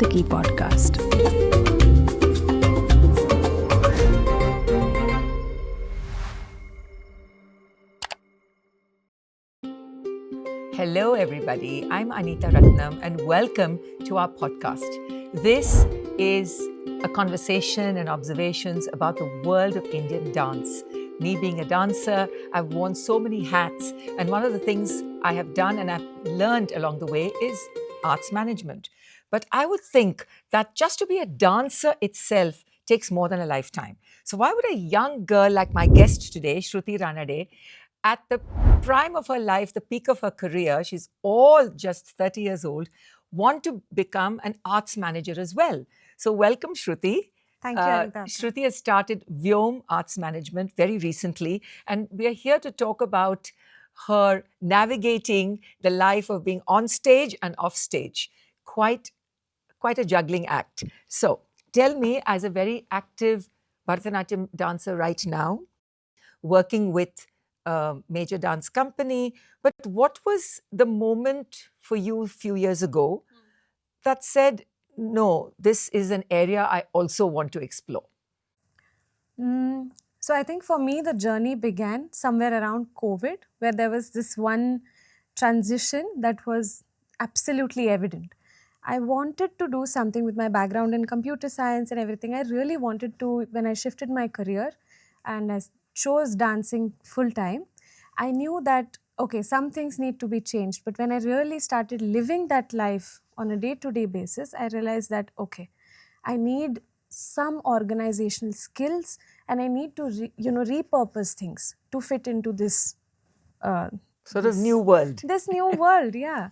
Narthaki Podcast. Hello, everybody. I'm Anita Ratnam, and welcome to our podcast. This is a conversation and observations about the world of Indian dance. Me being a dancer, I've worn so many hats, and one of the things I have done and I've learned along the way is arts management. But I would think that just to be a dancer itself takes more than a lifetime. So why would a young girl like my guest today, Shruti Ranade, at the prime of her life, the peak of her career, she's all just 30 years old, want to become an arts manager as well? So welcome, Shruti. Thank you, Anita. Shruti has started Vyom Arts Management very recently, and we are here to talk about her navigating the life of being on stage and off stage. Quite a juggling act. So tell me, as a very active Bharatanatyam dancer right now, working with a major dance company, but what was the moment for you a few years ago that said, no, this is an area I also want to explore? So I think for me, the journey began somewhere around COVID, where there was this one transition that was absolutely evident. I wanted to do something with my background in computer science and everything. I really wanted to, when I shifted my career and I chose dancing full time, I knew that, okay, some things need to be changed. But when I really started living that life on a day-to-day basis, I realized that, okay, I need some organizational skills and I need to, repurpose things to fit into this Sort of new world. This new world, yeah.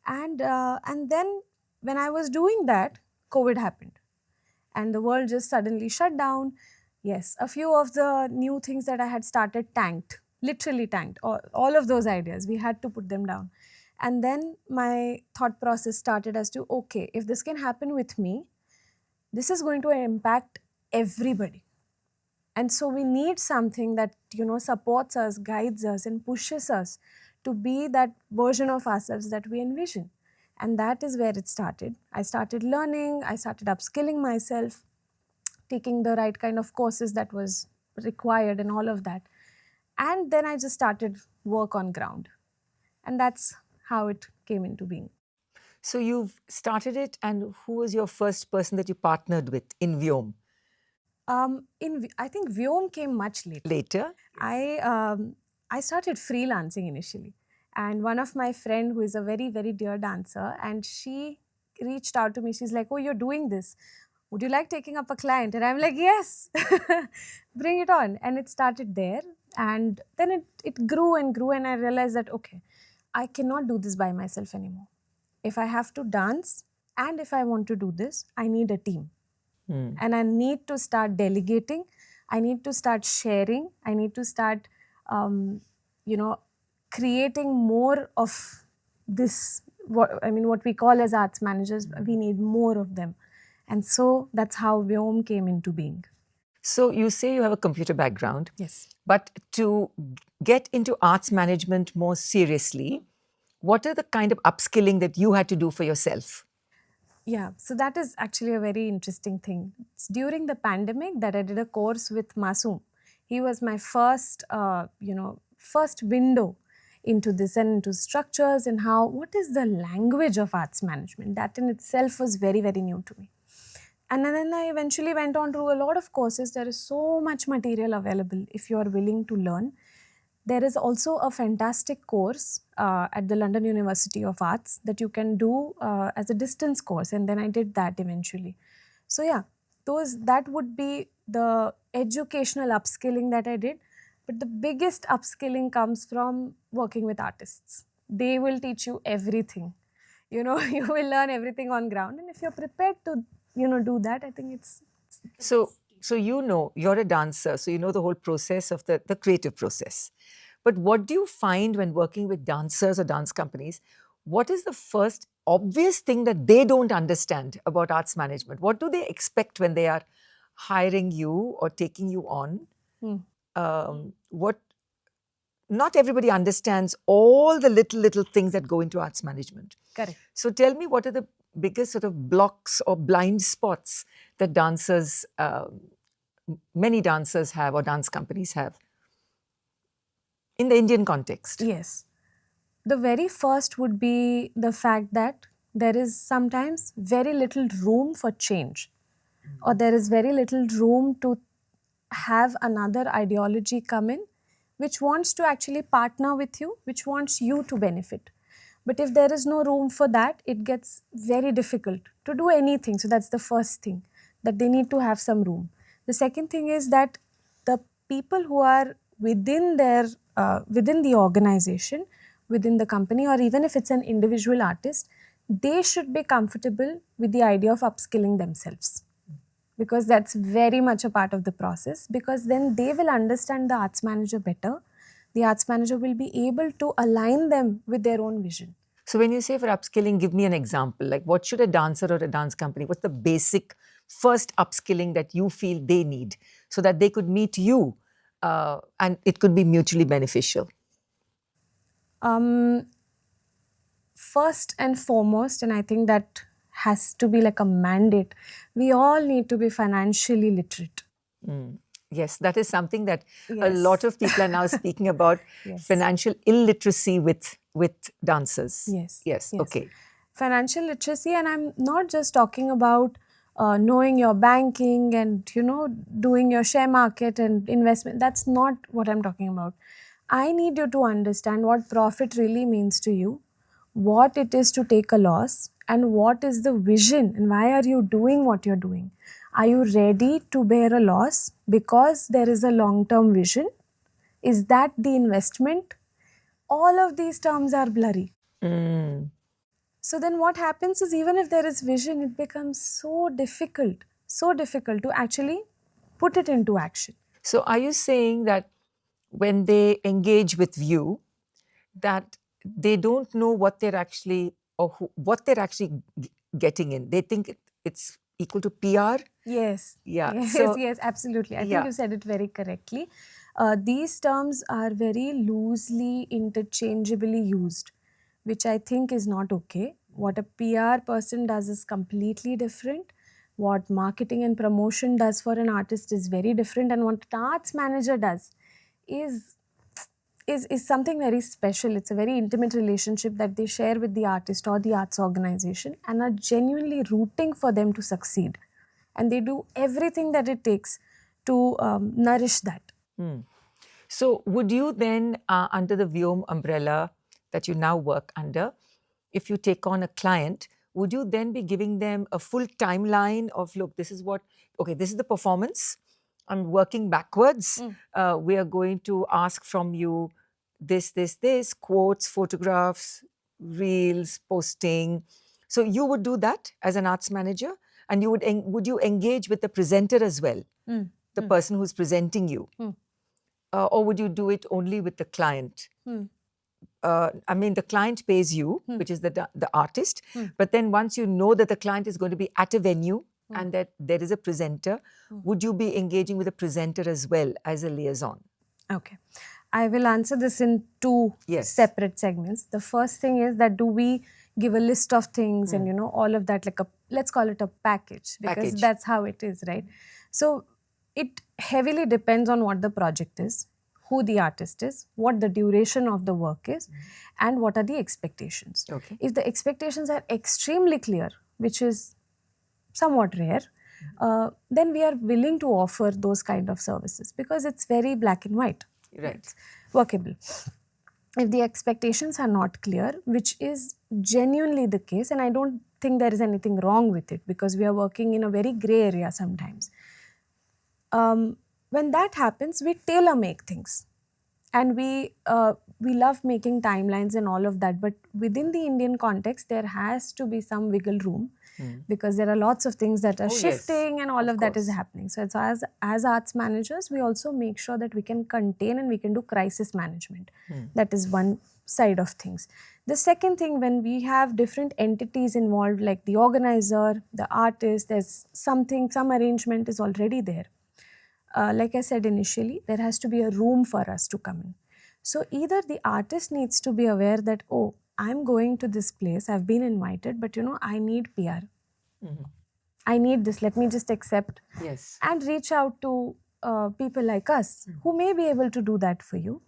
And then when I was doing that, COVID happened. And the world just suddenly shut down. Yes, a few of the new things that I had started tanked, literally tanked. All of those ideas, we had to put them down. And then my thought process started as to, okay, if this can happen with me, this is going to impact everybody. And so we need something that, supports us, guides us, and pushes us to be that version of ourselves that we envision. And that is where it started. I started learning, I started upskilling myself, taking the right kind of courses that was required and all of that. And then I just started work on ground. And that's how it came into being. So you've started it, and who was your first person that you partnered with in Vyom? I think Vyom came much later. I started freelancing initially. And one of my friend who is a very, very dear dancer, and she reached out to me. She's like, oh, you're doing this. Would you like taking up a client? And I'm like, yes, bring it on. And it started there. And then it grew and grew. And I realized that, okay, I cannot do this by myself anymore. If I have to dance and if I want to do this, I need a team. And I need to start delegating. I need to start sharing. I need to start, creating more of this, what we call as arts managers. We need more of them. And so that's how Vyom came into being. So you say you have a computer background. Yes. But to get into arts management more seriously, what are the kind of upskilling that you had to do for yourself? Yeah, so that is actually a very interesting thing. It's during the pandemic that I did a course with Masoom. He was my first window into this and into structures and what is the language of arts management. That in itself was very, very new to me. And then I eventually went on to a lot of courses. There is so much material available if you are willing to learn. There is also a fantastic course at the London University of Arts that you can do as a distance course. And then I did that eventually. So yeah, that would be the educational upskilling that I did. But the biggest upskilling comes from working with artists. They will teach you everything. You will learn everything on ground. And if you're prepared to, do that, I think it's So you're a dancer, so you know the whole process of the creative process. But what do you find when working with dancers or dance companies? What is the first obvious thing that they don't understand about arts management? What do they expect when they are hiring you or taking you on? Not everybody understands all the little things that go into arts management. correct. So tell me, what are the biggest sort of blocks or blind spots that dancers, many dancers have, or dance companies have in the Indian context? Yes. The very first would be the fact that there is sometimes very little room for change, or there is very little room to have another ideology come in which wants to actually partner with you, which wants you to benefit. But if there is no room for that, it gets very difficult to do anything. So that's the first thing, that they need to have some room. The second thing is that the people who are within within the organization, within the company, or even if it's an individual artist, they should be comfortable with the idea of upskilling themselves, because that's very much a part of the process, because then they will understand the arts manager better. The arts manager will be able to align them with their own vision. So when you say for upskilling, give me an example. Like, what should a dancer or a dance company, what's the basic first upskilling that you feel they need so that they could meet you and it could be mutually beneficial? First and foremost, and I think that has to be like a mandate, we all need to be financially literate. Yes, that is something that a Yes. lot of people are now speaking about. Yes. Financial illiteracy with dancers. Yes. Yes. Okay. Financial literacy, and I'm not just talking about knowing your banking and doing your share market and investment. That's not what I'm talking about. I need you to understand what profit really means to you, what it is to take a loss, and what is the vision and why are you doing what you're doing. Are you ready to bear a loss because there is a long-term vision? Is that the investment? All of these terms are blurry. So then what happens is, even if there is vision, it becomes so difficult to actually put it into action. So are you saying that when they engage with you, that they don't know what they're actually, or what they're actually getting in? They think it's equal to PR? Yes. Yeah. Yes, So, yes, absolutely. I yeah. think you said it very correctly. These terms are very loosely, interchangeably used, which I think is not okay. What a PR person does is completely different. What marketing and promotion does for an artist is very different. And what an arts manager does is something very special. It's a very intimate relationship that they share with the artist or the arts organization, and are genuinely rooting for them to succeed. And they do everything that it takes to nourish that. So would you then, under the Vyom umbrella that you now work under, if you take on a client, would you then be giving them a full timeline of, look, this is the performance. I'm working backwards. We are going to ask from you this, quotes, photographs, reels, posting. So you would do that as an arts manager, and you would you engage with the presenter as well, the person who's presenting you, or would you do it only with the client? I mean, the client pays you, which is the artist, but then once you know that the client is going to be at a venue and that there is a presenter, would you be engaging with a presenter as well as a liaison? Okay. I will answer this in two separate segments. The first thing is that, do we give a list of things and all of that, like let's call it a package, because that's how it is, right? So it heavily depends on what the project is, who the artist is, what the duration of the work is, and what are the expectations. Okay. If the expectations are extremely clear, which is somewhat rare, then we are willing to offer those kind of services, because it's very black and white. Right. It's workable. If the expectations are not clear, which is genuinely the case, and I don't think there is anything wrong with it, because we are working in a very gray area sometimes. When that happens, we tailor make things, and we love making timelines and all of that. But within the Indian context, there has to be some wiggle room, because there are lots of things that are shifting, and all of that is happening. So as arts managers, we also make sure that we can contain and we can do crisis management. That is one side of things. The second thing, when we have different entities involved, like the organizer, the artist, there's some arrangement is already there. Like I said initially, there has to be a room for us to come in. So either the artist needs to be aware that, oh, I'm going to this place, I've been invited, but I need PR. Mhm. I need this. Let me just accept Yes. and reach out to people like us who may be able to do that for you.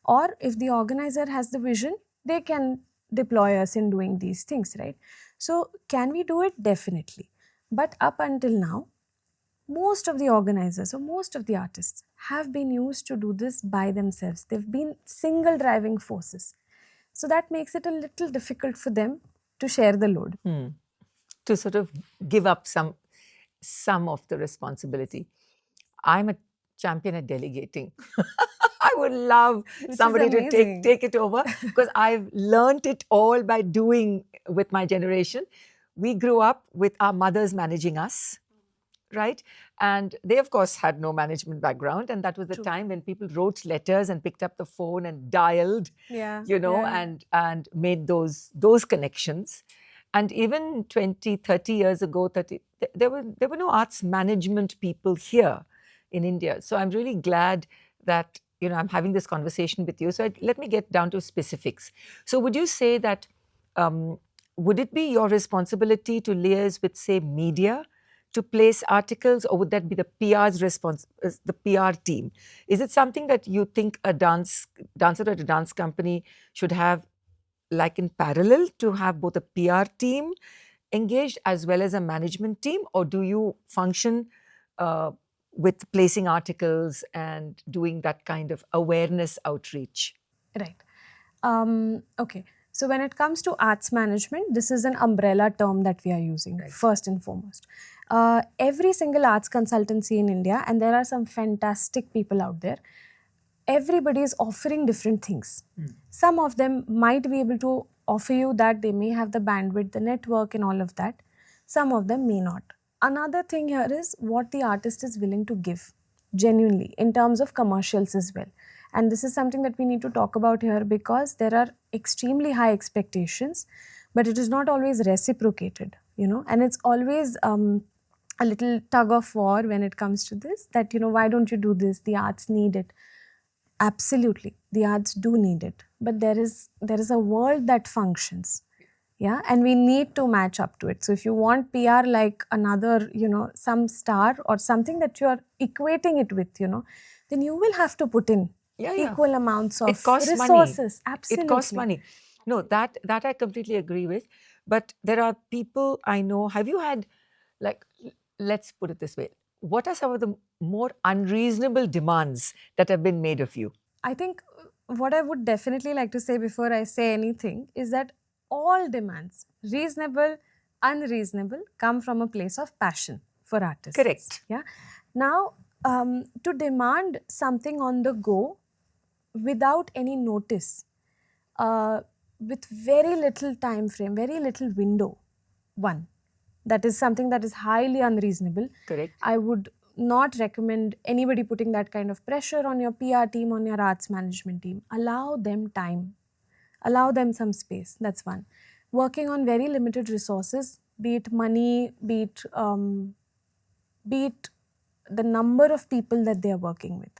Or if the organizer has the vision, they can deploy us in doing these things, right? So, can we do it? Definitely. But up until now, most of the organizers or most of the artists have been used to do this by themselves. They've been single driving forces. So, that makes it a little difficult for them to share the load. To sort of give up some of the responsibility. I'm a champion at delegating. I would love somebody to take it over because I've learned it all by doing with my generation. We grew up with our mothers managing us, right? And they, of course, had no management background. And that was the time when people wrote letters and picked up the phone and dialed, and made those connections. And even 20, 30 years ago, there were no arts management people here in India. So I'm really glad that I'm having this conversation with you. So let me get down to specifics. So would you say that would it be your responsibility to liaise with, say, media to place articles, or would that be the PR's the PR team? Is it something that you think a dancer at a dance company should have, like in parallel, to have both a PR team engaged as well as a management team, or do you function with placing articles and doing that kind of awareness outreach? Right. Okay. So when it comes to arts management, this is an umbrella term that we are using, first and foremost. Every single arts consultancy in India, and there are some fantastic people out there, everybody is offering different things. Some of them might be able to offer you that, they may have the bandwidth, the network and all of that. Some of them may not. Another thing here is what the artist is willing to give, genuinely, in terms of commercials as well. And this is something that we need to talk about here, because there are extremely high expectations, but it is not always reciprocated, and it's always a little tug of war when it comes to this, that, why don't you do this? The arts need it. Absolutely, the arts do need it, but there is a world that functions, and we need to match up to it. So if you want PR like another, some star or something that you are equating it with, then you will have to put in equal amounts of resources. Money. Absolutely, it costs money. No, that I completely agree with. But there are people I know. Have you had, like, let's put it this way, what are some of the more unreasonable demands that have been made of you? I think what I would definitely like to say before I say anything is that all demands, reasonable, unreasonable, come from a place of passion for artists. Correct. Yeah. Now, to demand something on the go without any notice, with very little time frame, very little window, that is something that is highly unreasonable. Correct. I would not recommend anybody putting that kind of pressure on your PR team, on your arts management team. Allow them time. Allow them some space. That's one. Working on very limited resources, be it money, be it the number of people that they are working with.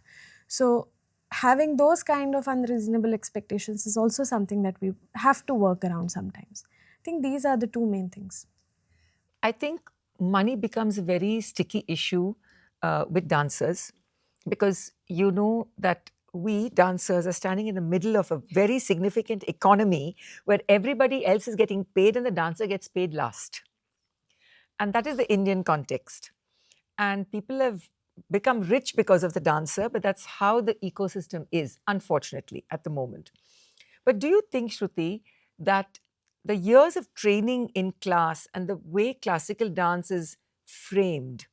So having those kind of unreasonable expectations is also something that we have to work around sometimes. I think these are the two main things. I think money becomes a very sticky issue with dancers, because you know that we dancers are standing in the middle of a very significant economy where everybody else is getting paid and the dancer gets paid last. And that is the Indian context. And people have become rich because of the dancer, but that's how the ecosystem is, unfortunately, at the moment. But do you think, Shruti, that the years of training in class and the way classical dance is framed,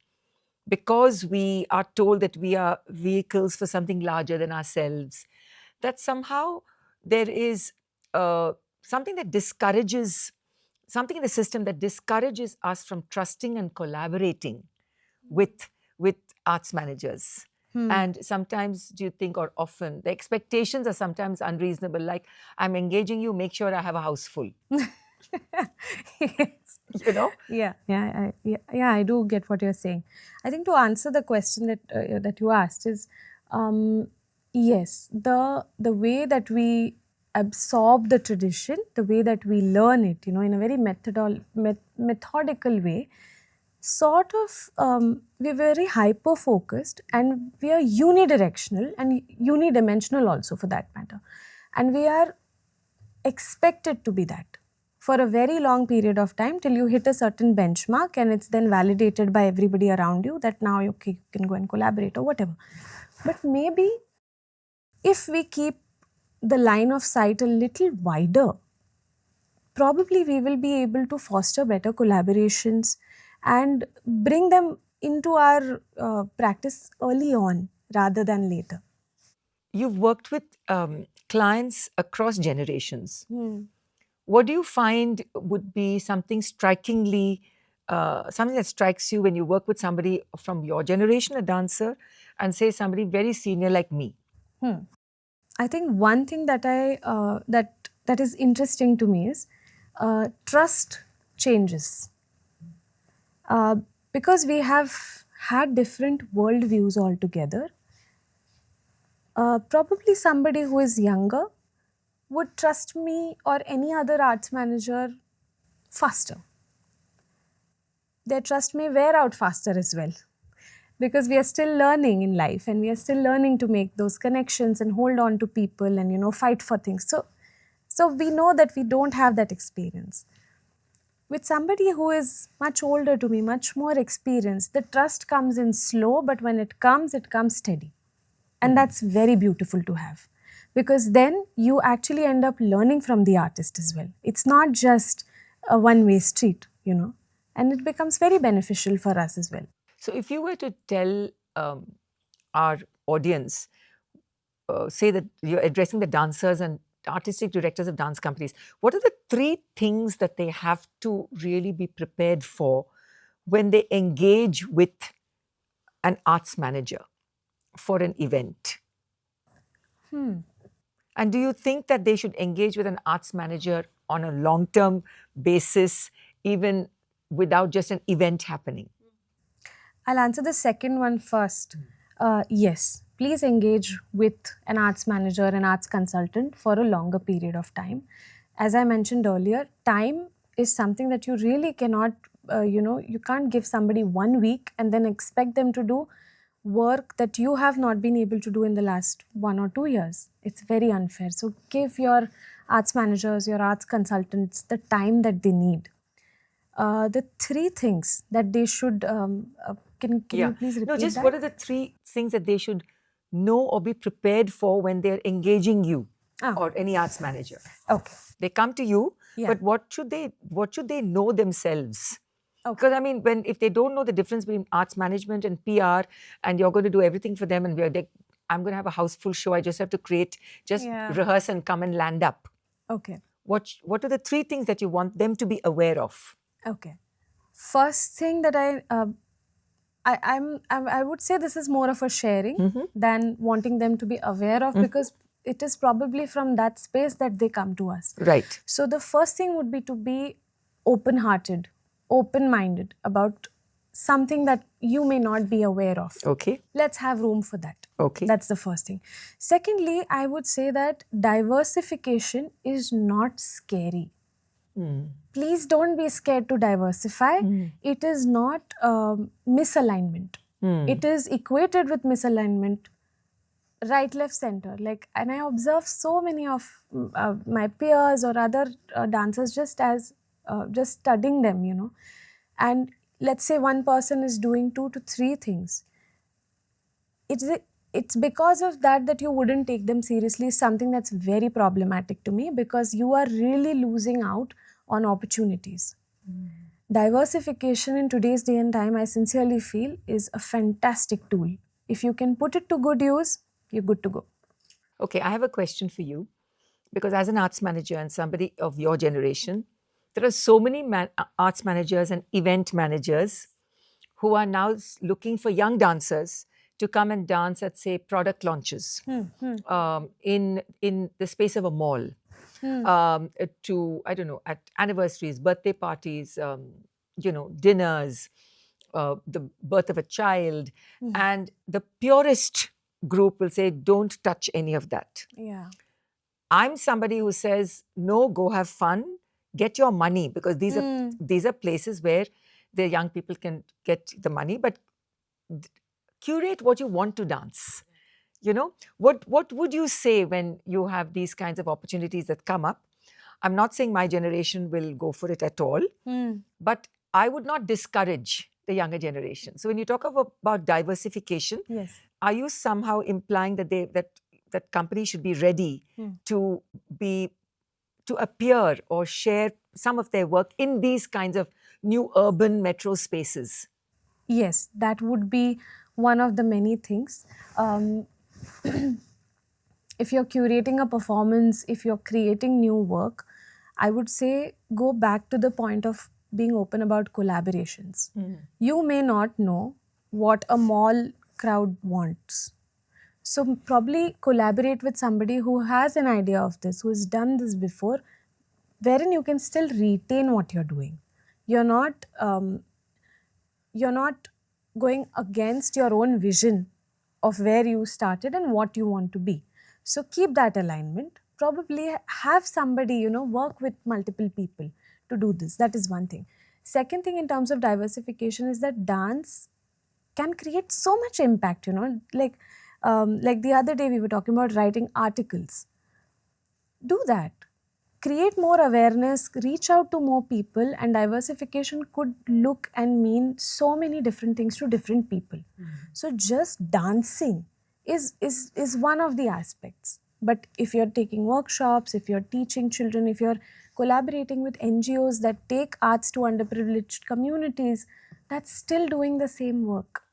because we are told that we are vehicles for something larger than ourselves, that somehow there is something that discourages, something in the system that discourages us from trusting and collaborating with arts managers? And sometimes, do you think, or often, the expectations are sometimes unreasonable, like, I'm engaging you, make sure I have a house full. Yes. Yeah, I do get what you're saying. I think to answer the question that you asked is, yes, the way that we absorb the tradition, the way that we learn it, in a very methodical way, sort of we're very hyper focused, and we are unidirectional and unidimensional also, for that matter, and we are expected to be that for a very long period of time till you hit a certain benchmark, and it's then validated by everybody around you that now you can go and collaborate or whatever. But maybe if we keep the line of sight a little wider, probably we will be able to foster better collaborations and bring them into our practice early on rather than later. You've worked with clients across generations. What do you find would be something strikingly, something that strikes you when you work with somebody from your generation, a dancer, and say somebody very senior like me? I think one thing that that is interesting to me is trust changes. Because we have had different worldviews altogether, probably somebody who is younger would trust me or any other arts manager faster. Their trust may wear out faster as well, because we are still learning in life, and we are still learning to make those connections and hold on to people and fight for things. So we know that we don't have that experience. With somebody who is much older to me, much more experienced, the trust comes in slow, but when it comes steady. And that's very beautiful to have, because then you actually end up learning from the artist as well. It's not just a one-way street, and it becomes very beneficial for us as well. So if you were to tell our audience, say that you're addressing the dancers and artistic directors of dance companies, what are the 3 things that they have to really be prepared for when they engage with an arts manager for an event? And do you think that they should engage with an arts manager on a long-term basis, even without just an event happening? I'll answer the second one first. Yes, please engage with an arts manager, an arts consultant for a longer period of time. As I mentioned earlier, time is something that you really cannot, you can't give somebody 1 week and then expect them to do work that you have not been able to do in the last 1 or 2 years. It's very unfair. So give your arts managers, your arts consultants the time that they need. The 3 things that they should, can you please repeat just that? what are the 3 things that they should know or be prepared for when they're engaging you or any arts manager? Okay. They come to you, Yeah. but what should they know themselves? Okay. Because I mean, if they don't know the difference between arts management and PR, and you're going to do everything for them, and I'm going to have a house full show, I just have to rehearse and come and land up. Okay. What are the 3 things that you want them to be aware of? Okay. First thing that I would say this is more of a sharing than wanting them to be aware of, because it is probably from that space that they come to us. Right. So the first thing would be to be open-hearted, open-minded about something that you may not be aware of. Okay. Let's have room for that. Okay. That's the first thing. Secondly, I would say that diversification is not scary. Please don't be scared to diversify. It is not misalignment. It is equated with misalignment, right, left, center. And I observe so many of my peers or other dancers just studying them, and let's say one person is doing 2 to 3 things. It's because of that you wouldn't take them seriously is something that's very problematic to me, because you are really losing out on opportunities. Diversification in today's day and time, I sincerely feel, is a fantastic tool. If you can put it to good use, you're good to go. Okay, I have a question for you, because as an arts manager and somebody of your generation, there are so many arts managers and event managers who are now looking for young dancers to come and dance at, say, product launches in the space of a mall, to, I don't know, at anniversaries, birthday parties, dinners, the birth of a child. And the purest group will say, don't touch any of that. Yeah. I'm somebody who says, no, go have fun, get your money, because these are places where the young people can get the money, but curate what you want to dance. What would you say when you have these kinds of opportunities that come up? I'm not saying my generation will go for it at all, but I would not discourage the younger generation. So when you talk about diversification, Yes. are you somehow implying that companies should be ready to appear or share some of their work in these kinds of new urban metro spaces? Yes, that would be one of the many things. If you're curating a performance, if you're creating new work, I would say go back to the point of being open about collaborations. You may not know what a mall crowd wants. So probably collaborate with somebody who has an idea of this, who has done this before, wherein you can still retain what you're doing. You're not going against your own vision of where you started and what you want to be. So keep that alignment. Probably have somebody, work with multiple people to do this. That is one thing. Second thing in terms of diversification is that dance can create so much impact, like the other day we were talking about writing articles. Do that. Create more awareness, reach out to more people, and diversification could look and mean so many different things to different people. So just dancing is one of the aspects. But if you're taking workshops, if you're teaching children, if you're collaborating with NGOs that take arts to underprivileged communities, that's still doing the same work.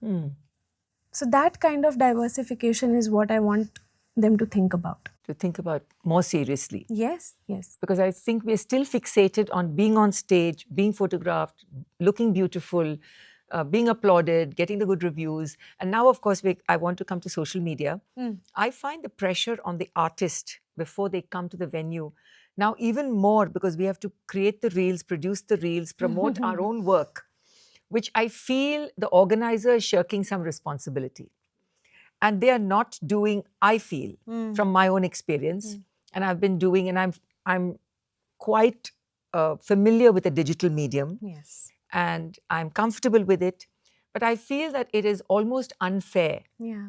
So that kind of diversification is what I want them to think about. To think about more seriously. Yes, yes. Because I think we're still fixated on being on stage, being photographed, looking beautiful, being applauded, getting the good reviews. And now, of course, I want to come to social media. I find the pressure on the artist before they come to the venue now even more, because we have to create the reels, produce the reels, promote our own work, which I feel the organizer is shirking some responsibility. And they are not doing, I feel, from my own experience, and I've been doing, and I'm quite familiar with the digital medium. Yes. And I'm comfortable with it. But I feel that it is almost unfair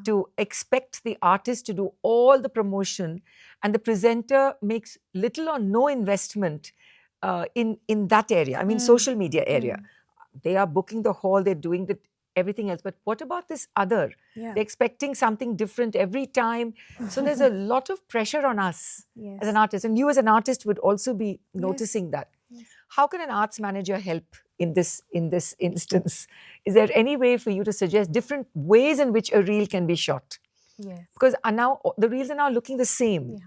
to expect the artist to do all the promotion, and the presenter makes little or no investment in that area. I mean, social media area. They are booking the hall, they're doing everything else. But what about this other? They're expecting something different every time. So there's a lot of pressure on us as an artist. And you as an artist would also be noticing that. How can an arts manager help in this instance? Is there any way for you to suggest different ways in which a reel can be shot? Yes. Because now the reels are now looking the same.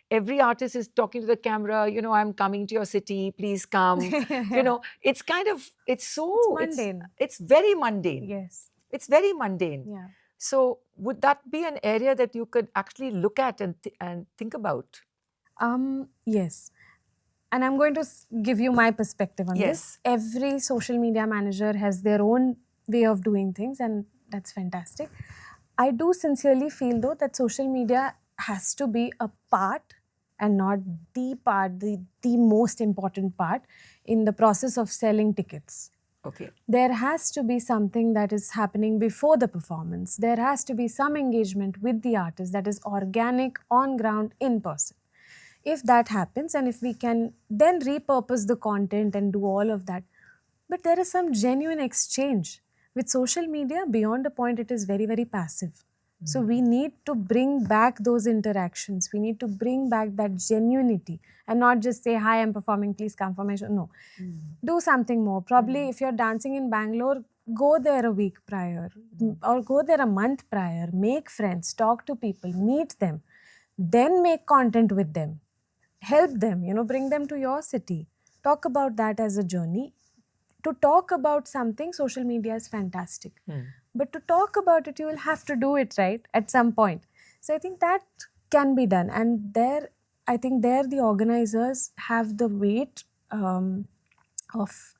Every artist is talking to the camera, I'm coming to your city, please come. It's kind of, it's mundane. It's very mundane. Yes. It's very mundane. Yeah. So would that be an area that you could actually look at and think about? Yes. And I'm going to give you my perspective on this. Every social media manager has their own way of doing things, and that's fantastic. I do sincerely feel, though, that social media has to be a part and not the part, the most important part in the process of selling tickets. Okay. There has to be something that is happening before the performance. There has to be some engagement with the artist that is organic, on ground, in person. If that happens, and if we can then repurpose the content and do all of that, but there is some genuine exchange. With social media, beyond a point, it is very, very passive. So we need to bring back those interactions. We need to bring back that genuinity and not just say, hi, I'm performing, please come for my show. No. Do something more. Probably if you're dancing in Bangalore, go there a week prior or go there a month prior. Make friends, talk to people, meet them, then make content with them. Help them, bring them to your city. Talk about that as a journey. To talk about something, social media is fantastic. But to talk about it, you will have to do it, right, at some point. So I think that can be done. And I think the organizers have the weight of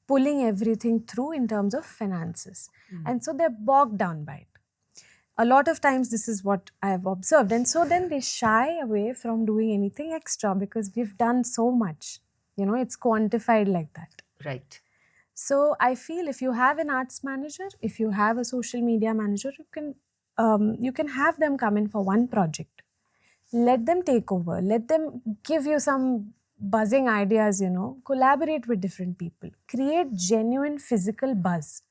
pulling everything through in terms of finances. And so they're bogged down by it. A lot of times this is what I have observed. And so then they shy away from doing anything extra because we've done so much. It's quantified like that. Right. So I feel if you have an arts manager, if you have a social media manager, you can have them come in for one project. Let them take over. Let them give you some buzzing ideas, collaborate with different people, create genuine physical buzz,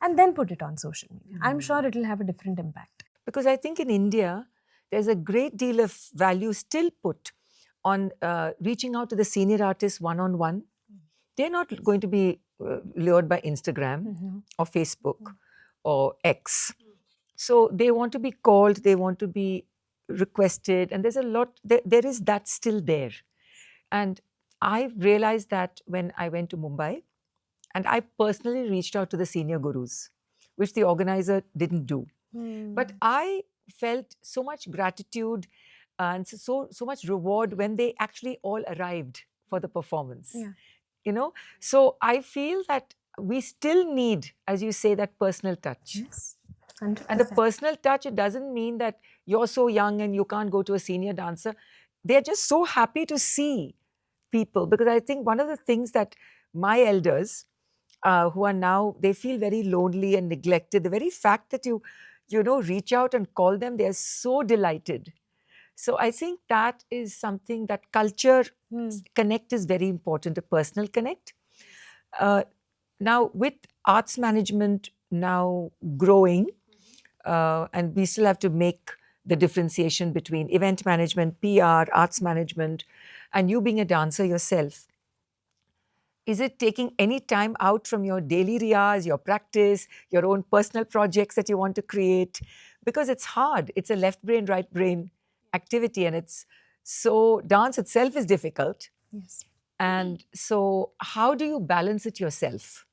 and then put it on social media. I'm sure it'll have a different impact. Because I think in India, there's a great deal of value still put on reaching out to the senior artists one-on-one. They're not going to be lured by Instagram or Facebook or X. So they want to be called, they want to be requested, and there's a lot, there is that still there. And I realized that when I went to Mumbai, and I personally reached out to the senior gurus, which the organizer didn't do. But I felt so much gratitude and so much reward when they actually all arrived for the performance. So I feel that we still need, as you say, that personal touch. Yes. 100%. And the personal touch, it doesn't mean that you're so young and you can't go to a senior dancer. They're just so happy to see people, because I think one of the things that my elders who are now, they feel very lonely and neglected. The very fact that you reach out and call them, they are so delighted. So I think that is something that culture connect is very important, a personal connect. Now with arts management now growing, and we still have to make the differentiation between event management, PR, arts management, and you being a dancer yourself. Is it taking any time out from your daily riyaz, your practice, your own personal projects that you want to create? Because it's hard. It's a left brain, right brain activity, and dance itself is difficult. Yes. And so how do you balance it yourself?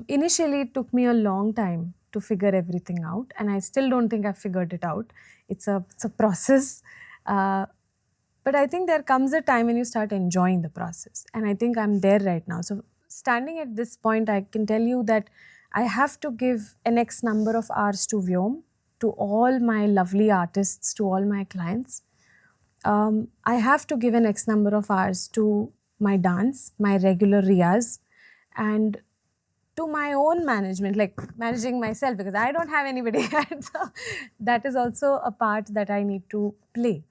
Initially, it took me a long time to figure everything out, and I still don't think I've figured it out. It's a process. But I think there comes a time when you start enjoying the process. And I think I'm there right now. So standing at this point, I can tell you that I have to give an X number of hours to Vyom, to all my lovely artists, to all my clients. I have to give an X number of hours to my dance, my regular riyaz, and to my own management, like managing myself, because I don't have anybody. So that is also a part that I need to play.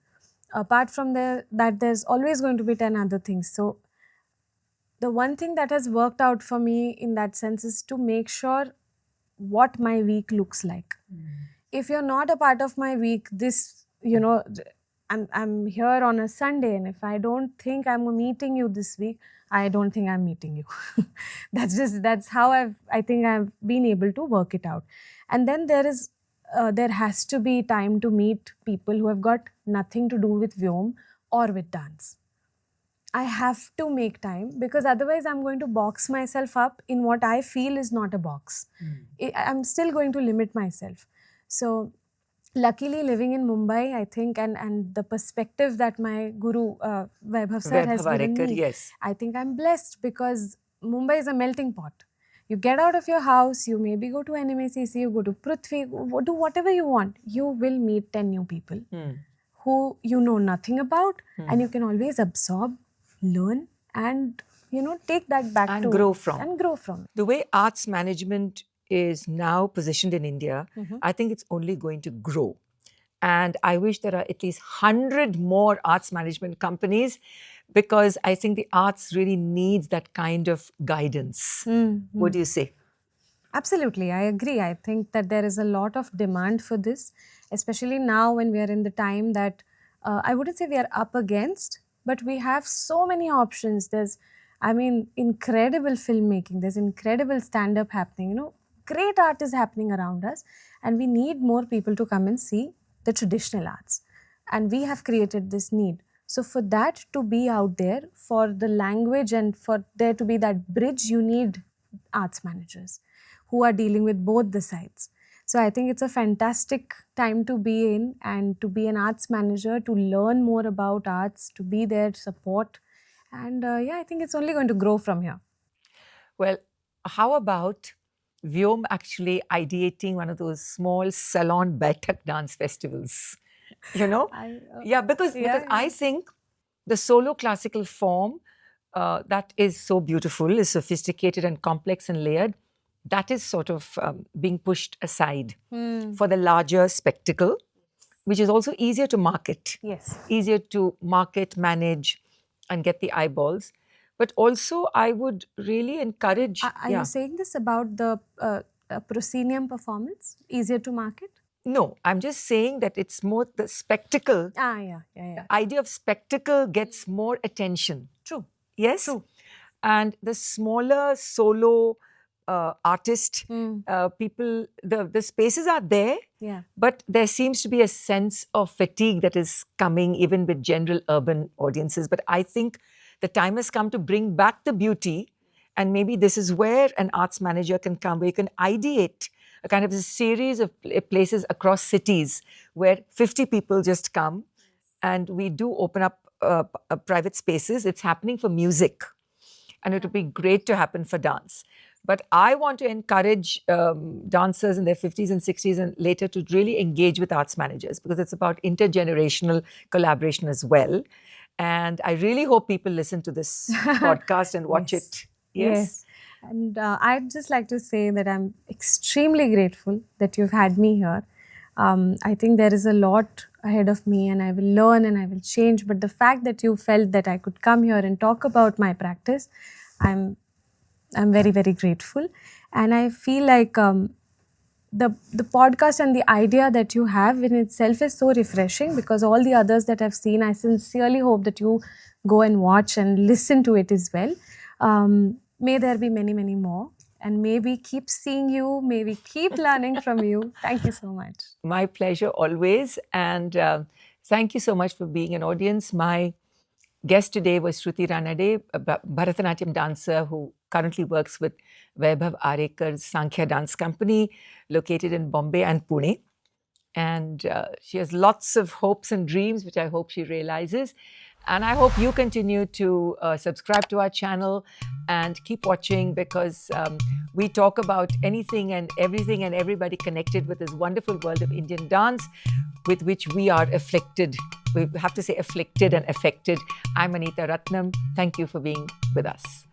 Apart from that, there's always going to be 10 other things. So the one thing that has worked out for me in that sense is to make sure what my week looks like. If you're not a part of my week, I'm here on a Sunday, and if I don't think I'm meeting you this week, I don't think I'm meeting you. That's how I think I've been able to work it out. And then there has to be time to meet people who have got nothing to do with Vyom or with dance. I have to make time, because otherwise I'm going to box myself up in what I feel is not a box. I'm still going to limit myself. So luckily, living in Mumbai, I think, and the perspective that my guru, Vaibhav sir, has given me, yes. I think I'm blessed, because Mumbai is a melting pot. You get out of your house, you maybe go to NMACC, you go to Prithvi, do whatever you want. You will meet 10 new people who you know nothing about, and you can always absorb, learn, and take that back and grow from. it. The way arts management is now positioned in India, I think it's only going to grow. And I wish there are at least 100 more arts management companies, because I think the arts really needs that kind of guidance. What do you say? Absolutely, I agree. I think that there is a lot of demand for this, especially now when we are in the time that I wouldn't say we are up against, but we have so many options. There's, incredible filmmaking. There's incredible stand-up happening. Great art is happening around us, and we need more people to come and see the traditional arts. And we have created this need. So for that to be out there, for the language and for there to be that bridge, you need arts managers who are dealing with both the sides. So I think it's a fantastic time to be in, and to be an arts manager, to learn more about arts, to be there to support. And I think it's only going to grow from here. Well, how about Vyom actually ideating one of those small salon Baitak dance festivals. Because I think the solo classical form that is so beautiful, is sophisticated and complex and layered, that is sort of being pushed aside for the larger spectacle, which is also easier to market. Yes. Easier to market, manage, and get the eyeballs. But also, I would really encourage. Are you saying this about the proscenium performance? Easier to market? No, I'm just saying that it's more the spectacle. Yeah. The idea of spectacle gets more attention. True. Yes? True. And the smaller solo artist people, the spaces are there, but there seems to be a sense of fatigue that is coming even with general urban audiences. But I think the time has come to bring back the beauty, and maybe this is where an arts manager can come, where you can ideate a kind of a series of places across cities where 50 people just come, and we do open up private spaces. It's happening for music, and it would be great to happen for dance. But I want to encourage dancers in their 50s and 60s and later to really engage with arts managers, because it's about intergenerational collaboration as well. And I really hope people listen to this podcast and watch it. Yes. And I'd just like to say that I'm extremely grateful that you've had me here. I think there is a lot ahead of me, and I will learn and I will change. But the fact that you felt that I could come here and talk about my practice, I'm very, very grateful. And I feel like the podcast and the idea that you have in itself is so refreshing, because all the others that I've seen, I sincerely hope that you go and watch and listen to it as well. May there be many, many more. And may we keep seeing you, may we keep learning from you. Thank you so much. My pleasure always. And thank you so much for being an audience. My guest today was Shruti Ranade, a Bharatanatyam dancer who currently works with Vaibhav Arekar's Sankhya Dance Company, located in Bombay and Pune. And she has lots of hopes and dreams, which I hope she realizes. And I hope you continue to subscribe to our channel and keep watching, because we talk about anything and everything and everybody connected with this wonderful world of Indian dance with which we are afflicted. We have to say afflicted and affected. I'm Anita Ratnam. Thank you for being with us.